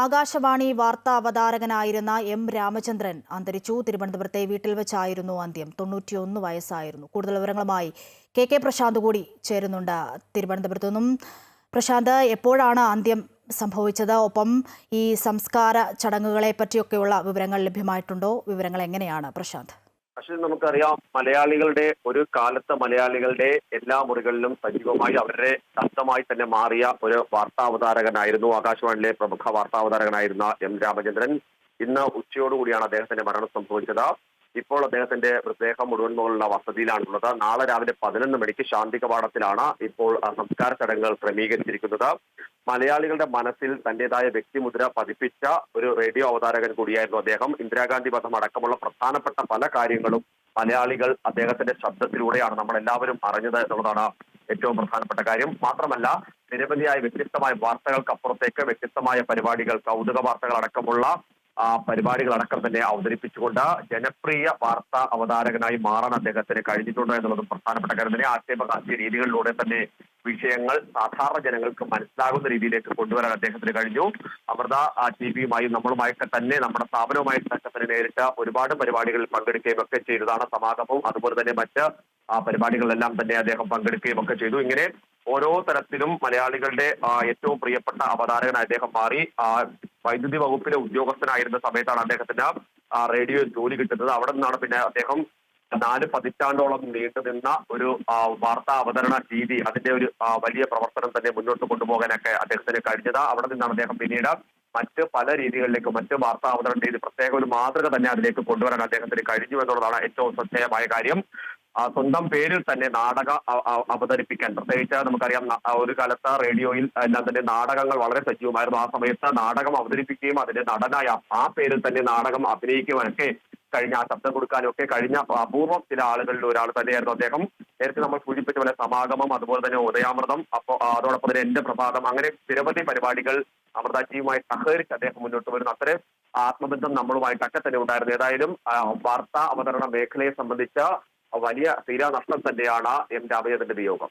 ആകാശവാണി വാർത്താ അവതാരകനായിരുന്ന എം രാമചന്ദ്രൻ അന്തരിച്ചു. തിരുവനന്തപുരത്തെ വീട്ടിൽ വെച്ചായിരുന്നു അന്ത്യം. 91 വയസ്സായിരുന്നു. കൂടുതൽ വിവരങ്ങളുമായി കെ പ്രശാന്ത് കൂടി ചേരുന്നുണ്ട് തിരുവനന്തപുരത്തു നിന്നും. പ്രശാന്ത്, എപ്പോഴാണ് അന്ത്യം സംഭവിച്ചത്? ഒപ്പം ഈ സംസ്കാര ചടങ്ങുകളെ പറ്റിയൊക്കെയുള്ള വിവരങ്ങൾ ലഭ്യമായിട്ടുണ്ടോ? വിവരങ്ങൾ എങ്ങനെയാണ് പ്രശാന്ത്? പക്ഷേ നമുക്കറിയാം, മലയാളികളുടെ എല്ലാ മുറികളിലും സജീവമായി അവരുടെ ശബ്ദമായി തന്നെ മാറിയ ഒരു വാർത്താ അവതാരകനായിരുന്നു ആകാശവാണിയിലെ പ്രമുഖ വാർത്താ അവതാരകനായിരുന്ന എം രാമചന്ദ്രൻ. ഇന്ന് ഉച്ചയോടുകൂടിയാണ് അദ്ദേഹത്തിന്റെ മരണം സംഭവിച്ചത്. ഇപ്പോൾ അദ്ദേഹത്തിന്റെ മൃതദേഹം മുഴുവൻ മുകളുള്ള വസതിയിലാണുള്ളത്. നാളെ രാവിലെ 11 മണിക്ക് ശാന്തി കവാടത്തിലാണ് ഇപ്പോൾ സംസ്കാര ചടങ്ങുകൾ ക്രമീകരിച്ചിരിക്കുന്നത്. മലയാളികളുടെ മനസ്സിൽ തന്റേതായ വ്യക്തിമുദ്ര പതിപ്പിച്ച ഒരു റേഡിയോ അവതാരകൻ കൂടിയായിരുന്നു അദ്ദേഹം. ഇന്ദിരാഗാന്ധി വധം അടക്കമുള്ള പ്രധാനപ്പെട്ട പല കാര്യങ്ങളും മലയാളികൾ അദ്ദേഹത്തിന്റെ ശബ്ദത്തിലൂടെയാണ് നമ്മളെല്ലാവരും അറിഞ്ഞത് എന്നുള്ളതാണ് ഏറ്റവും പ്രധാനപ്പെട്ട കാര്യം. മാത്രമല്ല, നിരവധിയായ വ്യത്യസ്തമായ വാർത്തകൾക്കപ്പുറത്തേക്ക് വ്യത്യസ്തമായ പരിപാടികൾ, കൗതുക വാർത്തകൾ അടക്കമുള്ള പരിപാടികളടക്കം തന്നെ അവതരിപ്പിച്ചുകൊണ്ട് ജനപ്രിയ വാർത്താ അവതാരകനായി മാറാൻ അദ്ദേഹത്തിന് കഴിഞ്ഞിട്ടുണ്ട് എന്നുള്ളതും പ്രധാനപ്പെട്ട കാര്യം തന്നെ. ആക്ഷേപഹാസ്യ രീതികളിലൂടെ തന്നെ വിഷയങ്ങൾ സാധാരണ ജനങ്ങൾക്ക് മനസ്സിലാകുന്ന രീതിയിലേക്ക് കൊണ്ടുവരാൻ അദ്ദേഹത്തിന് കഴിഞ്ഞു. അമൃത ടിവിയുമായും നമ്മളുമായൊക്കെ തന്നെ, നമ്മുടെ സ്ഥാപനവുമായിട്ടൊക്കെ തന്നെ നേരിട്ട് ഒരുപാട് പരിപാടികളിൽ പങ്കെടുക്കുകയും ഒക്കെ ചെയ്തതാണ്. സമാഗമവും അതുപോലെ തന്നെ മറ്റ് പരിപാടികളിലെല്ലാം തന്നെ അദ്ദേഹം പങ്കെടുക്കുകയും ഒക്കെ ചെയ്തു. ഇങ്ങനെ ഓരോ തരത്തിലും മലയാളികളുടെ ഏറ്റവും പ്രിയപ്പെട്ട അവതാരകനായി അദ്ദേഹം മാറി. വൈദ്യുതി വകുപ്പിലെ ഉദ്യോഗസ്ഥനായിരുന്ന സമയത്താണ് അദ്ദേഹത്തിന് റേഡിയോയിൽ ജോലി കിട്ടുന്നത്. അവിടെ നിന്നാണ് പിന്നെ അദ്ദേഹം 4 പതിറ്റാണ്ടോളം നീണ്ടുനിന്ന ഒരു വാർത്താ അവതരണ രീതി, അതിന്റെ ഒരു വലിയ പ്രവർത്തനം തന്നെ മുന്നോട്ട് കൊണ്ടുപോകാനൊക്കെ അദ്ദേഹത്തിന് കഴിഞ്ഞത്. അവിടെ നിന്നാണ് അദ്ദേഹം പിന്നീട് മറ്റ് പല രീതികളിലേക്ക്, മറ്റ് വാർത്താ അവതരണ രീതി, പ്രത്യേക ഒരു മാതൃക തന്നെ അതിലേക്ക് കൊണ്ടുവരാൻ അദ്ദേഹത്തിന് കഴിഞ്ഞു എന്നുള്ളതാണ് ഏറ്റവും ശ്രദ്ധേയമായ കാര്യം. സ്വന്തം പേരിൽ തന്നെ അവതരിപ്പിക്കാൻ, പ്രത്യേകിച്ച് നമുക്കറിയാം ഒരു കാലത്ത് റേഡിയോയിൽ എല്ലാം തന്നെ നാടകങ്ങൾ വളരെ സജീവമായിരുന്നു. ആ സമയത്ത് നാടകം അവതരിപ്പിക്കുകയും അതിന്റെ നടനായ ആ പേരിൽ തന്നെ നാടകം അഭിനയിക്കുവാനൊക്കെ കഴിഞ്ഞ, ആ ശബ്ദം കൊടുക്കാനും ഒക്കെ കഴിഞ്ഞ അപൂർവം ചില ആളുകളിൽ ഒരാൾ തന്നെയായിരുന്നു അദ്ദേഹം. നേരത്തെ നമ്മൾ സൂചിപ്പിച്ച പോലെ സമാഗമം, അതുപോലെ തന്നെ ഉദയാമൃതം, അതോടൊപ്പം തന്നെ എന്റെ പ്രഭാതം, അങ്ങനെ നിരവധി പരിപാടികൾ അമൃത ടിവിയുമായി സഹകരിച്ച് അദ്ദേഹം മുന്നോട്ട് വരുന്നു. അത്രയും ആത്മബന്ധം നമ്മളുമായിട്ടൊക്കെ തന്നെ ഉണ്ടായിരുന്നു. ഏതായാലും വാർത്താ അവതരണ മേഖലയെ സംബന്ധിച്ച് വലിയ തീരാനഷ്ടം തന്നെയാണ് എം രാമചന്ദ്രന്റെ വിയോഗം.